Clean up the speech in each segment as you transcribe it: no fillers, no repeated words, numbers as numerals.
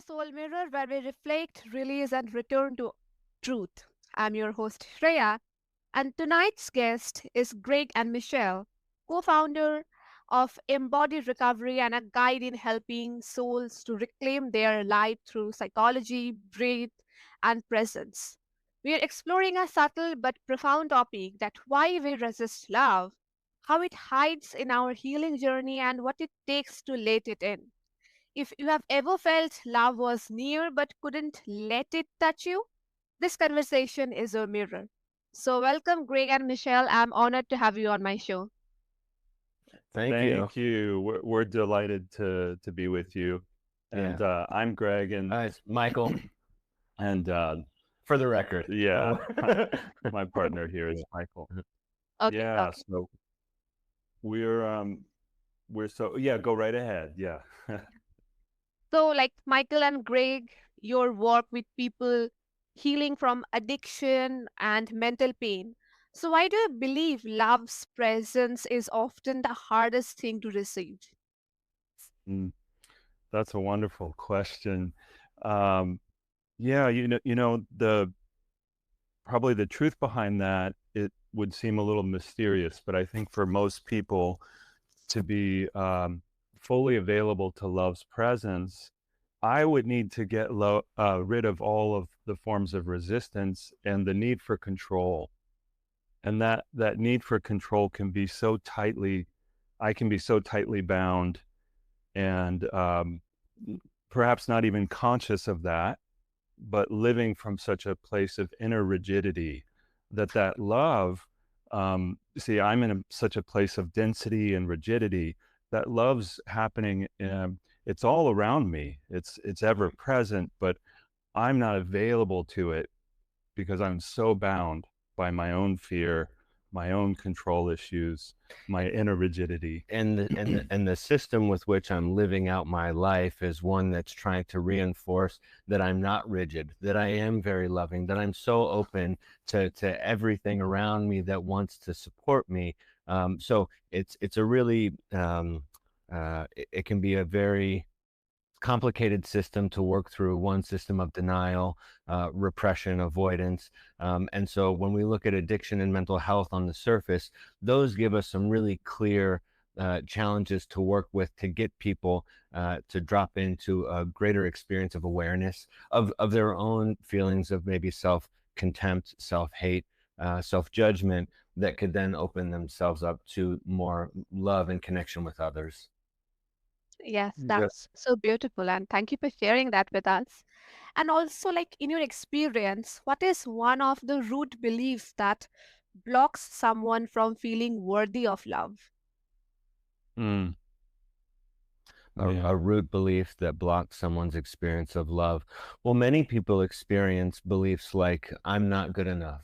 Soul Mirror, where we reflect, release, and return to truth. I'm your host, Shreya, and tonight's guest is Greg and Michelle, co founder of Embodied Recovery and a guide in helping souls to reclaim their light through psychology, breath, and presence. We are exploring a subtle but profound topic that why we resist love, how it hides in our healing journey, and what it takes to let it in. If you have ever felt love was near but couldn't let it touch you, this conversation is a mirror. So, welcome, Greg and Michelle. I'm honored to have you on my show. Thank you. Thank you. We're delighted to be with you. And Yeah. I'm Greg, It's Michael, and for the record. yeah, my partner here is Michael. Okay, Yeah, okay. so we're so yeah. Go right ahead. Yeah. So, like Michael and Greg, your work with people healing from addiction and mental pain. So, why do you believe love's presence is often the hardest thing to receive? Mm, that's a wonderful question. Um, yeah, the probably the truth behind that, it would seem a little mysterious, but I think for most people to be fully available to love's presence, I would need to get rid of all of the forms of resistance and the need for control. And that need for control can be so tightly, I can be so tightly bound and perhaps not even conscious of that, but living from such a place of inner rigidity that love, see, I'm in such a place of density and rigidity that love's happening. It's all around me. It's ever present, but I'm not available to it because I'm so bound by my own fear, my own control issues, my inner rigidity. And the system with which I'm living out my life is one that's trying to reinforce that I'm not rigid, that I am very loving, that I'm so open to everything around me that wants to support me. So it's a really it can be a very complicated system to work through, one system of denial, repression, avoidance. And so when we look at addiction and mental health on the surface, those give us some really clear challenges to work with to get people to drop into a greater experience of awareness of their own feelings of maybe self-contempt, self-hate, self-judgment that could then open themselves up to more love and connection with others. Yes, Yeah. that's so beautiful. And thank you for sharing that with us. And also, like in your experience, what is one of the root beliefs that blocks someone from feeling worthy of love? Mm, a, yeah. a root belief that blocks someone's experience of love. Well, many people experience beliefs like, I'm not good enough,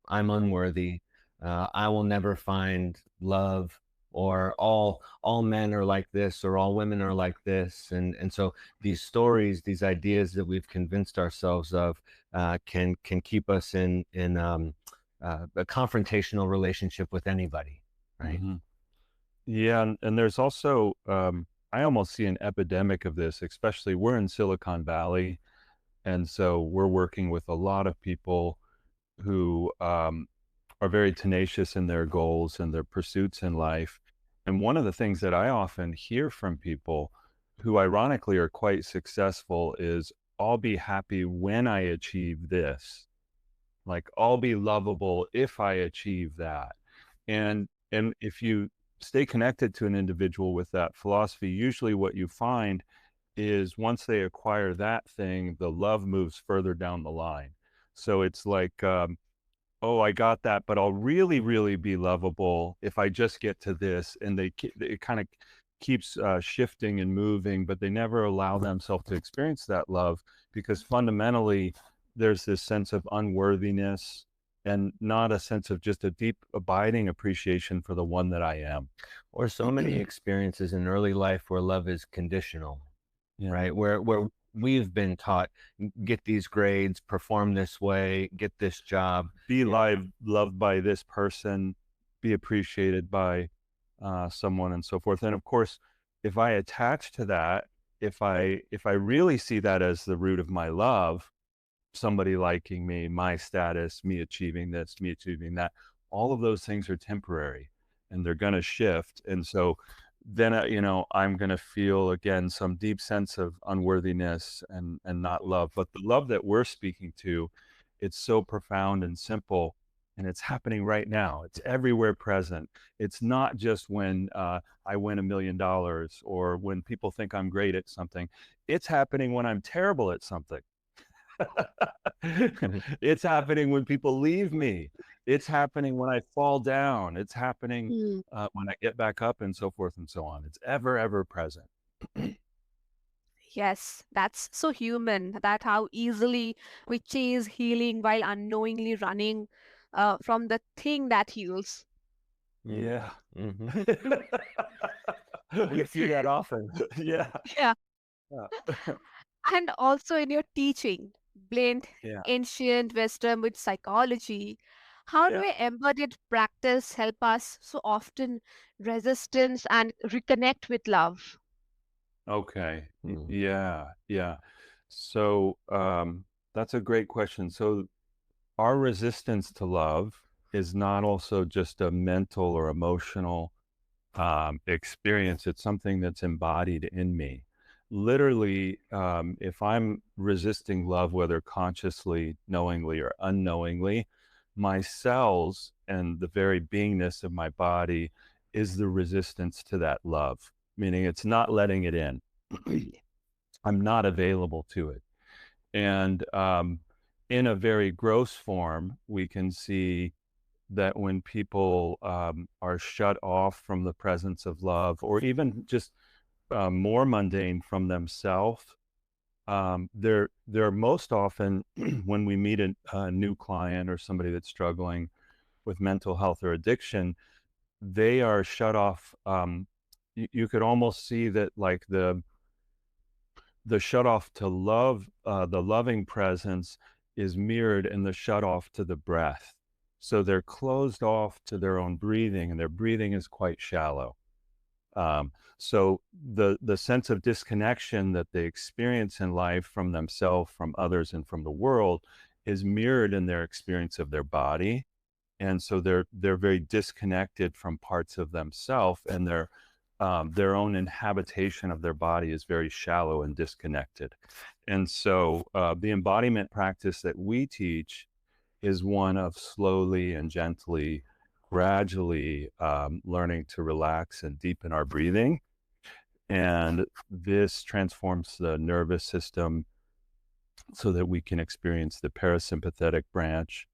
I'm unworthy, I will never find love, or all men are like this, or all women are like this. And so these stories, these ideas that we've convinced ourselves of can keep us in a confrontational relationship with anybody, right? hmm Yeah, and there's also, I almost see an epidemic of this, especially we're in Silicon Valley. And so we're working with a lot of people who are very tenacious in their goals and their pursuits in life. And one of the things that I often hear from people who ironically are quite successful is, I'll be happy when I achieve this. Like, I'll be lovable if I achieve that. And if you stay connected to an individual with that philosophy, usually what you find is once they acquire that thing, the love moves further down the line. So it's like, oh, I got that, but I'll really, really be lovable if I just get to this. And it kind of keeps shifting and moving, but they never allow themselves to experience that love because fundamentally there's this sense of unworthiness and not a sense of just a deep abiding appreciation for the one that I am. Or so many experiences in early life where love is conditional, Yeah. right? Where we've been taught, get these grades, perform this way, get this job. Be loved by this person, be appreciated by someone, and so forth. And of course, if I attach to that, if I really see that as the root of my love, somebody liking me, my status, me achieving this, me achieving that, all of those things are temporary and they're going to shift. And so then, I'm going to feel again some deep sense of unworthiness and not love. But the love that we're speaking to, it's so profound and simple, and it's happening right now. It's everywhere present. It's not just when I win $1 million or when people think I'm great at something. It's happening when I'm terrible at something. It's happening when people leave me. It's happening when I fall down. It's happening Mm. when I get back up, and so forth and so on. It's ever, ever present. Yes, that's so human, that how easily we chase healing while unknowingly running from the thing that heals. Yeah. Hmm. We see that often. Yeah. Yeah. Yeah. And also in your teaching, blend Yeah. ancient wisdom with psychology. How do Yeah. a embodied practice help us so often resistance and reconnect with love? Okay. Mm. Yeah. Yeah. So that's a great question. So our resistance to love is not also just a mental or emotional experience. It's something that's embodied in me. Literally, if I'm resisting love, whether consciously, knowingly, or unknowingly, my cells and the very beingness of my body is the resistance to that love, meaning it's not letting it in. I'm not available to it. And in a very gross form, we can see that when people are shut off from the presence of love, or even just more mundane from themselves, they're most often when we meet a new client or somebody that's struggling with mental health or addiction, they are shut off. You could almost see that, like the shut off to love, the loving presence is mirrored in the shut off to the breath. So they're closed off to their own breathing, and their breathing is quite shallow. So the sense of disconnection that they experience in life from themselves, from others, and from the world is mirrored in their experience of their body. And so they're very disconnected from parts of themselves, and their own inhabitation of their body is very shallow and disconnected. And so the embodiment practice that we teach is one of slowly and gently, gradually learning to relax and deepen our breathing. And this transforms the nervous system so that we can experience the parasympathetic branch,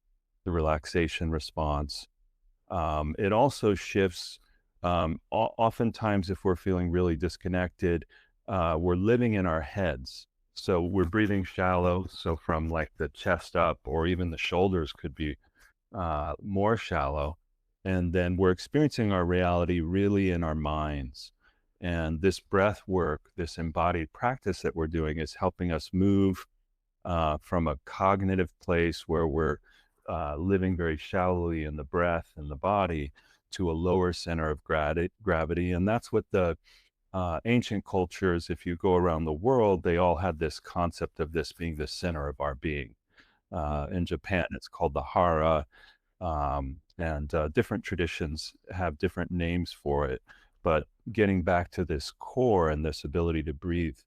the relaxation response. It also shifts. Oftentimes, if we're feeling really disconnected, we're living in our heads. So we're breathing shallow. So from like the chest up, or even the shoulders could be more shallow. And then we're experiencing our reality really in our minds. And this breath work, this embodied practice that we're doing, is helping us move from a cognitive place where we're living very shallowly in the breath and the body to a lower center of gravity. And that's what the ancient cultures, if you go around the world, they all had this concept of this being the center of our being. In Japan, it's called the hara, and different traditions have different names for it. But getting back to this core and this ability to breathe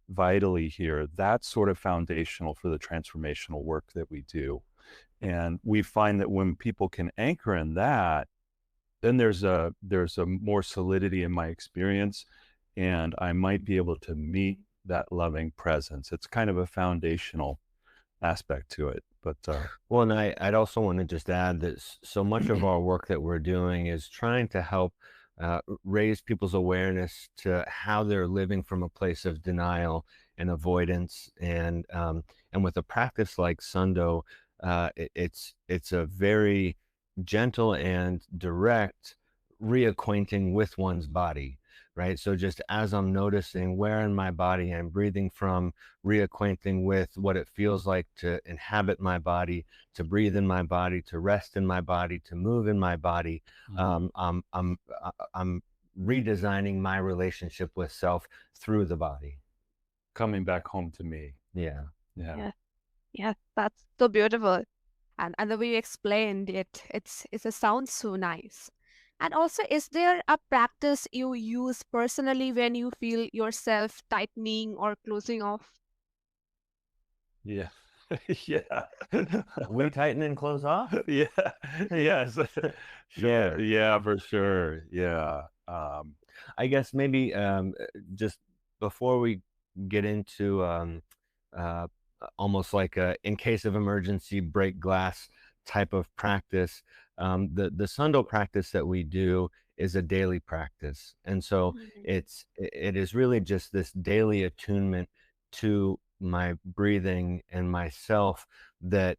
vitally here, that's sort of foundational for the transformational work that we do. And we find that when people can anchor in that, then there's a more solidity in my experience, and I might be able to meet that loving presence. It's kind of a foundational aspect to it. But Well, and I'd also want to just add that so much of our work that we're doing is trying to help raise people's awareness to how they're living from a place of denial and avoidance, and with a practice like Sundo, it's a very gentle and direct reacquainting with one's body, right? So just as I'm noticing where in my body I'm breathing from, reacquainting with what it feels like to inhabit my body, to breathe in my body, to rest in my body, to move in my body. I'm redesigning my relationship with self through the body. coming back home to me. Yeah. Yeah. Yeah, that's so beautiful. And the way you explained it, it sounds so nice. And also, is there a practice you use personally when you feel yourself tightening or closing off? Yeah. Yeah. We tighten and close off? Yeah. Yes. Yeah. Yeah, for sure. Yeah. I guess maybe just before we get into uh, almost like a in case of emergency break glass type of practice, the Sundo practice that we do is a daily practice, and so Mhm. it is really just this daily attunement to my breathing and myself that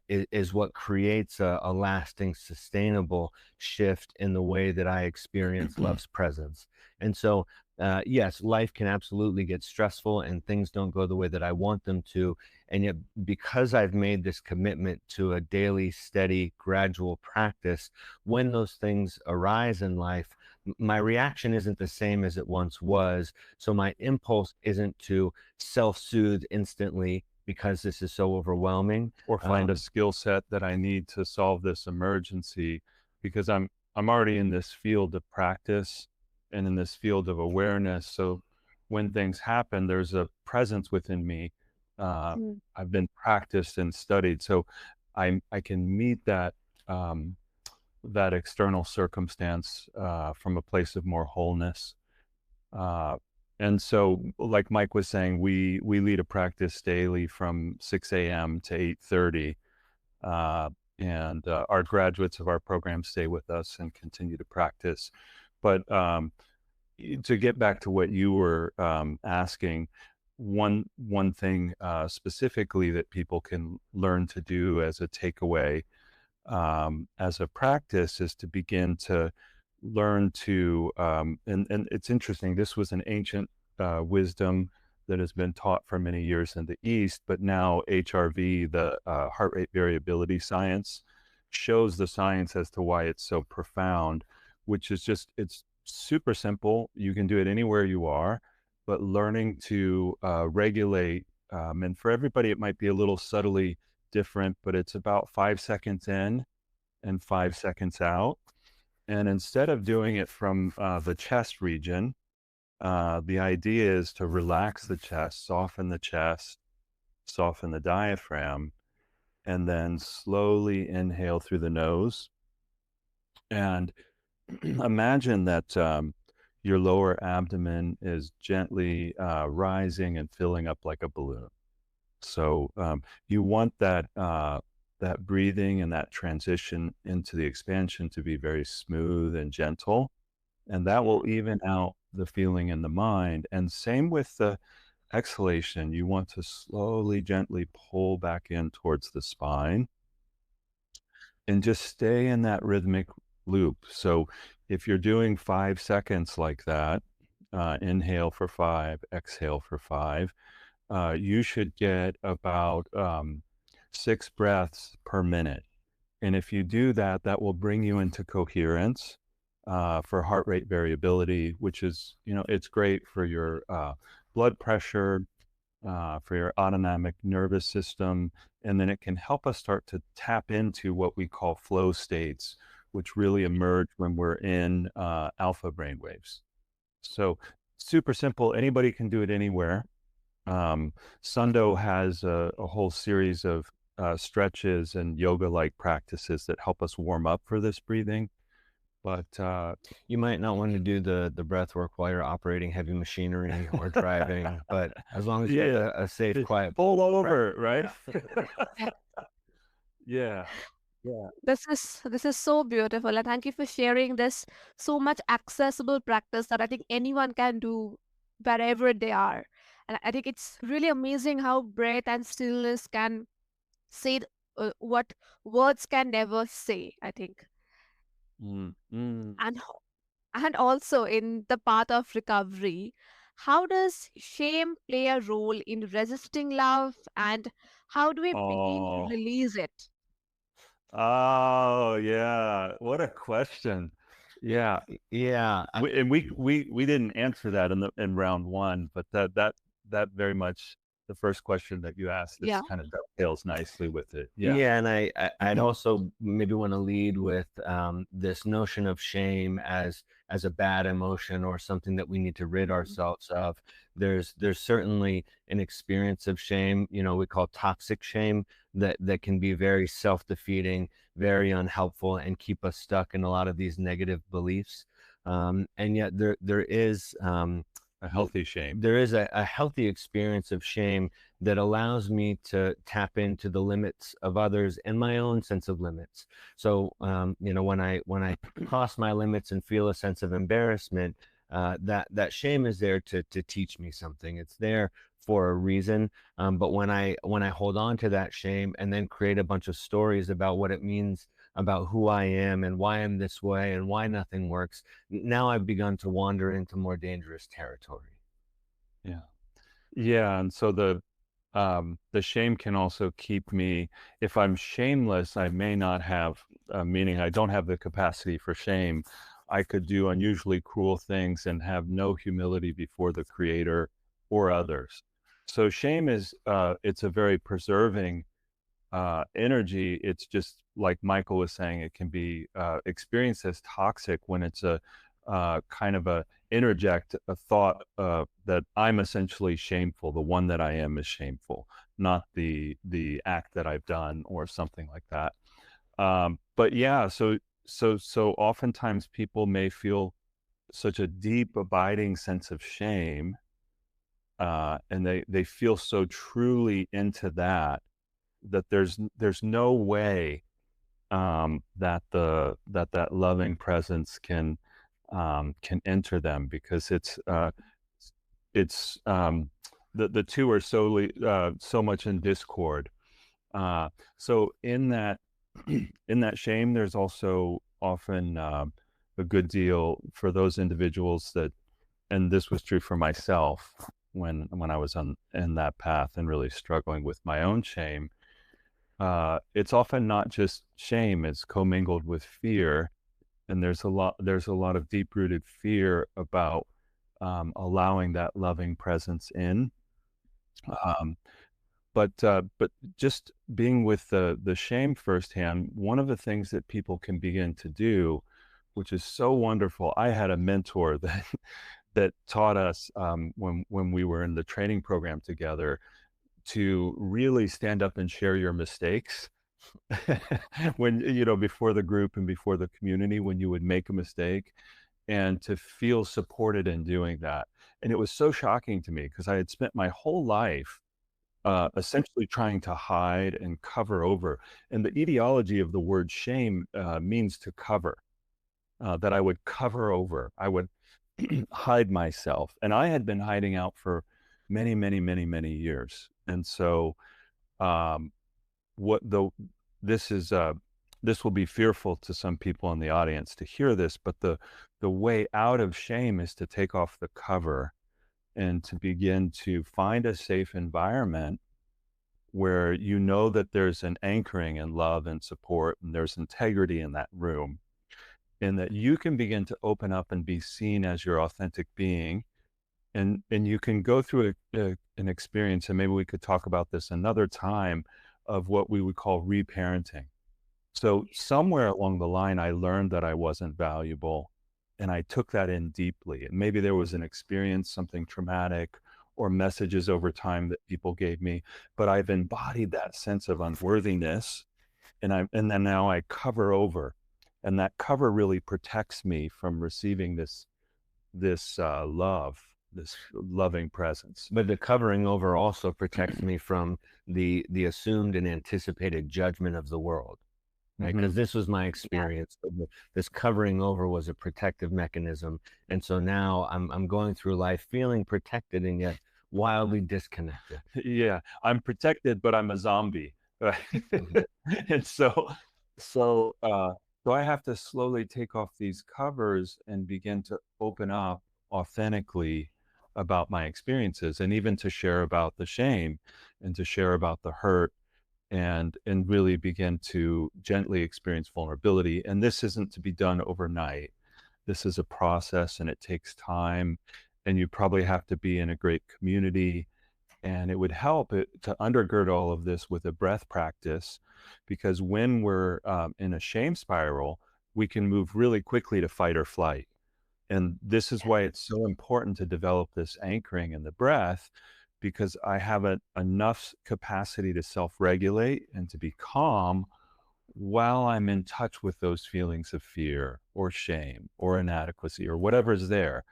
is what creates a lasting, sustainable shift in the way that I experience love's presence. And so, yes, life can absolutely get stressful and things don't go the way that I want them to. And yet, because I've made this commitment to a daily, steady, gradual practice, when those things arise in life, my reaction isn't the same as it once was. So my impulse isn't to self-soothe instantly because this is so overwhelming. Or find a skill set that I need to solve this emergency, because I'm already in this field of practice and in this field of awareness. So when things happen, there's a presence within me. Uh, Mm. I've been practiced and studied, so I can meet that that external circumstance from a place of more wholeness. Uh, and so, like Mike was saying, we lead a practice daily from 6 a.m. to 8:30, and our graduates of our program stay with us and continue to practice. But to get back to what you were asking, one thing specifically that people can learn to do as a takeaway, as a practice, is to begin to learn to and it's interesting, this was an ancient wisdom that has been taught for many years in the East, but now HRV, the heart rate variability science, shows the science as to why it's so profound, which is just, it's super simple. You can do it anywhere you are, but learning to regulate, and for everybody it might be a little subtly different, but it's about 5 seconds in and 5 seconds out. And instead of doing it from the chest region, the idea is to relax the chest, soften the diaphragm, and then slowly inhale through the nose. And imagine that your lower abdomen is gently rising and filling up like a balloon. So you want that that breathing and that transition into the expansion to be very smooth and gentle, and that will even out the feeling in the mind. And same with the exhalation. You want to slowly, gently pull back in towards the spine and just stay in that rhythmic loop. So if you're doing 5 seconds like that, inhale for 5, exhale for 5, you should get about 6 breaths per minute. And if you do that, that will bring you into coherence for heart rate variability, which is, it's great for your blood pressure, for your autonomic nervous system. And then it can help us start to tap into what we call flow states, which really emerge when we're in alpha brainwaves. So super simple. Anybody can do it anywhere. Sundo has a whole series of stretches and yoga-like practices that help us warm up for this breathing. But you might not want to do the breath work while you're operating heavy machinery or driving, but as long as you get a safe, quiet pull over, right? Yeah. Yeah. This is so beautiful, and thank you for sharing this so much accessible practice that I think anyone can do wherever they are. And I think it's really amazing how breath and stillness can say what words can never say, I think. Mm, mm. And and also in the path of recovery, how does shame play a role in resisting love, and how do we begin to Oh, release it? oh, yeah. What a question. Yeah. Yeah. And we didn't answer that in round one, but that that very much, the first question that you asked, this Yeah. kind of dovetails nicely with it. Yeah, and I'd also maybe want to lead with this notion of shame as a bad emotion or something that we need to rid ourselves of. There's certainly an experience of shame, we call toxic shame, that can be very self-defeating, very unhelpful, and keep us stuck in a lot of these negative beliefs. And yet there is A healthy shame. there is a healthy experience of shame that allows me to tap into the limits of others and my own sense of limits. So, when I cross my limits and feel a sense of embarrassment, that shame is there to teach me something. It's there for a reason. But when I hold on to that shame and then create a bunch of stories about what it means about who I am and why I'm this way and why nothing works, now I've begun to wander into more dangerous territory. Yeah. Yeah. And so the shame can also keep me, if I'm shameless, I may not have, meaning I don't have the capacity for shame. I could do unusually cruel things and have no humility before the creator or others. So shame is, it's a very preserving energy. It's just like Michael was saying, it can be experienced as toxic when it's a kind of a interject a thought that I'm essentially shameful. The one that I am is shameful, not the act that I've done or something like that. But yeah, so oftentimes people may feel such a deep, abiding sense of shame, and they feel so truly into that there's no way that loving presence can enter them, because it's the two are so much in discord. So in that in that shame, there's also often a good deal for those individuals that, and this was true for myself when I was in that path and really struggling with my own shame. It's often not just shame; it's commingled with fear, and there's a lot of deep rooted fear about allowing that loving presence in. Um, but just being with the shame firsthand, one of the things that people can begin to do, which is so wonderful. I had a mentor that taught us when we were in the training program together to really stand up and share your mistakes. When, before the group and before the community, when you would make a mistake, and to feel supported in doing that. And it was so shocking to me because I had spent my whole life essentially trying to hide and cover over. And the etiology of the word shame means to cover, that I would cover over. I would hide myself. And I had been hiding out for many, many, many, many years. And so um, what the this is this will be fearful to some people in the audience to hear this, but the way out of shame is to take off the cover and to begin to find a safe environment where you know that there's an anchoring and love and support, and there's integrity in that room, and that you can begin to open up and be seen as your authentic being. And you can go through an experience, and maybe we could talk about this another time, of what we would call reparenting. So somewhere along the line, I learned that I wasn't valuable, and I took that in deeply. And maybe there was an experience, something traumatic, or messages over time that people gave me, but I've embodied that sense of unworthiness, and then now I cover over, and that cover really protects me from receiving this love, this loving presence. But the covering over also protects me from the assumed and anticipated judgment of the world, right? Because this was my Yeah. experience. This covering over was a protective mechanism, and so now I'm going through life feeling protected and yet wildly disconnected. Yeah, I'm protected, but I'm a zombie. Right? Mhm. And so I have to slowly take off these covers and begin to open up authentically about my experiences, and even to share about the shame and to share about the hurt, and really begin to gently experience vulnerability. And this isn't to be done overnight. This is a process, and it takes time, and you probably have to be in a great community And it would help to undergird all of this with a breath practice, because when we're in a shame spiral, we can move really quickly to fight or flight. And this is why it's so important to develop this anchoring in the breath, because I have enough capacity to self-regulate and to be calm while I'm in touch with those feelings of fear or shame or inadequacy or whatever's there.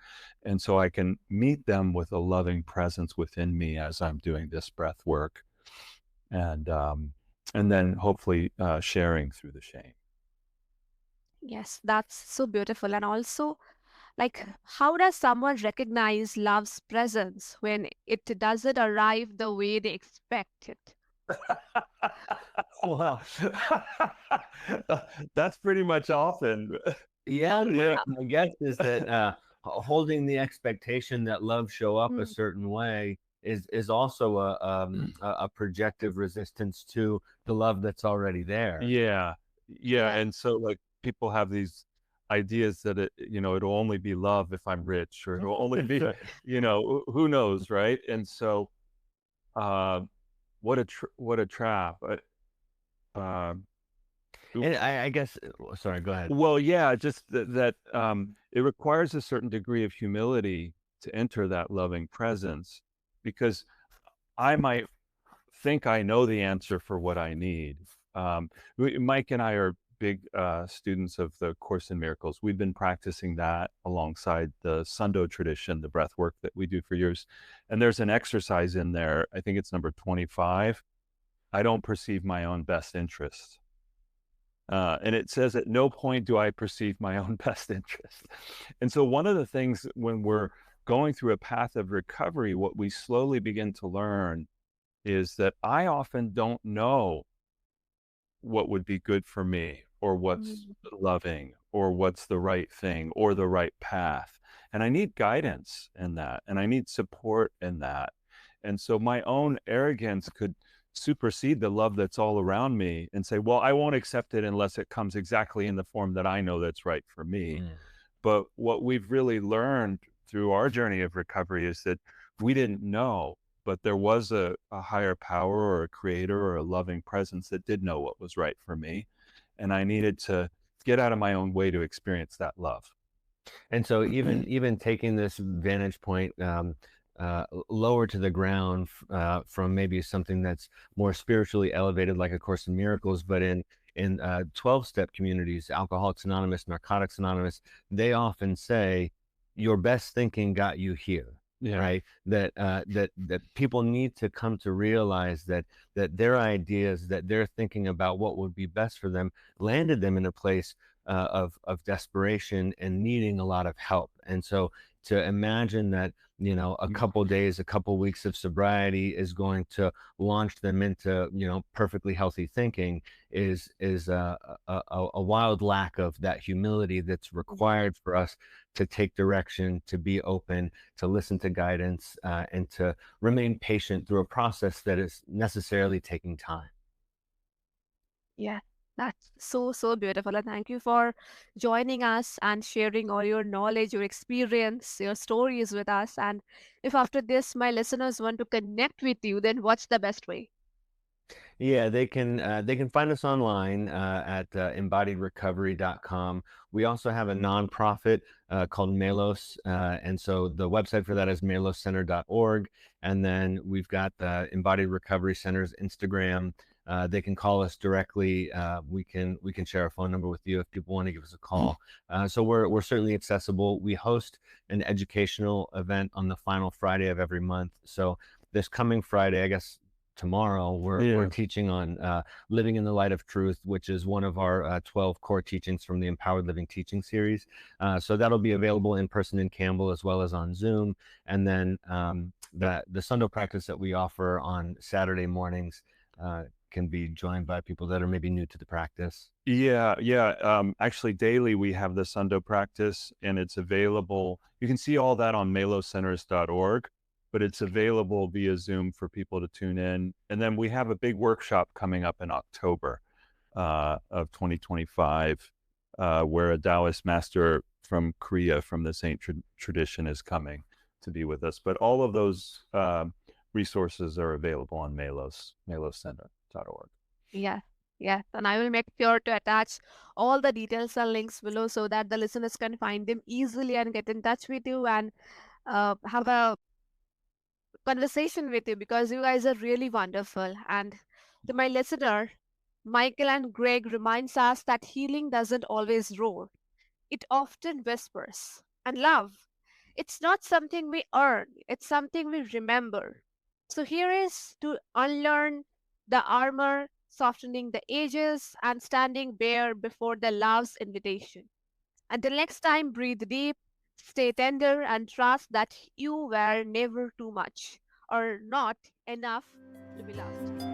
And so I can meet them with a loving presence within me as I'm doing this breath work. And then hopefully sharing through the shame. Yes, that's so beautiful. And also, like, how does someone recognize love's presence when it doesn't arrive the way they expect it? Well, that's pretty much often. Yeah, Yeah. my guess is that holding the expectation that love show up a Mm, certain way is also a projective resistance to the love that's already there. Yeah. Yeah. yeah. And so like people have these ideas that it'll only be love if I'm rich, or it'll only be, who knows, right? And so uh what a trap. Um And I guess, sorry, go ahead. Well, yeah, just that it requires a certain degree of humility to enter that loving presence, because I might think I know the answer for what I need. Mike and I are big students of the Course in Miracles. We've been practicing that alongside the Sundo tradition, the breath work that we do for years. And there's an exercise in there, I think it's number 25. I don't perceive my own best interest. And it says, at no point do I perceive my own best interest. And so one of the things when we're going through a path of recovery, what we slowly begin to learn is that I often don't know what would be good for me, or what's Mm, loving, or what's the right thing, or the right path. And I need guidance in that, and I need support in that. And so my own arrogance could supersede the love that's all around me and say, well, I won't accept it unless it comes exactly in the form that I know that's right for me. Mm. But what we've really learned through our journey of recovery is that we didn't know, but there was a higher power or a creator or a loving presence that did know what was right for me. And I needed to get out of my own way to experience that love. And so even taking this vantage point lower to the ground from maybe something that's more spiritually elevated, like A Course in Miracles, but in 12-step communities, Alcoholics Anonymous, Narcotics Anonymous, they often say, your best thinking got you here. Yeah. Right. That people need to come to realize that their ideas, that they're thinking about what would be best for them, landed them in a place of desperation and needing a lot of help. And so to imagine that, a couple days, a couple weeks of sobriety is going to launch them into, perfectly healthy thinking is a wild lack of that humility that's required for us to take direction, to be open, to listen to guidance, and to remain patient through a process that is necessarily taking time. yeah, that's so, so beautiful. And thank you for joining us and sharing all your knowledge, your experience, your stories with us. And if after this my listeners want to connect with you, then what's the best way? Yeah, they can find us online at embodiedrecovery.com. We also have a nonprofit called Melos, and so the website for that is meloscenter.org. And then we've got the Embodied Recovery Center's Instagram. They can call us directly. We can share a phone number with you if people want to give us a call. So we're certainly accessible. We host an educational event on the final Friday of every month. So this coming Friday, I guess tomorrow, we're teaching on living in the light of truth, which is one of our 12 core teachings from the Empowered Living Teaching Series. So that'll be available in person in Campbell as well as on Zoom. And then the Sundo practice that we offer on Saturday mornings can be joined by people that are maybe new to the practice. Yeah. Actually, daily we have the Sundo practice, and it's available. You can see all that on melocenters.org, but it's available via Zoom for people to tune in. And then we have a big workshop coming up in October of 2025, where a Taoist master from Korea, from the Saint tradition, is coming to be with us. But all of those resources are available on malocenter.org. Yeah, yeah. And I will make sure to attach all the details and links below so that the listeners can find them easily and get in touch with you and have a conversation with you because you guys are really wonderful. And to my listener, Michael and Greg reminds us that healing doesn't always roar. It often whispers. And love, it's not something we earn, it's something we remember. So here is to unlearn the armor, softening the edges, and standing bare before the love's invitation. Until next time, breathe deep, stay tender, and trust that you were never too much or not enough to be loved.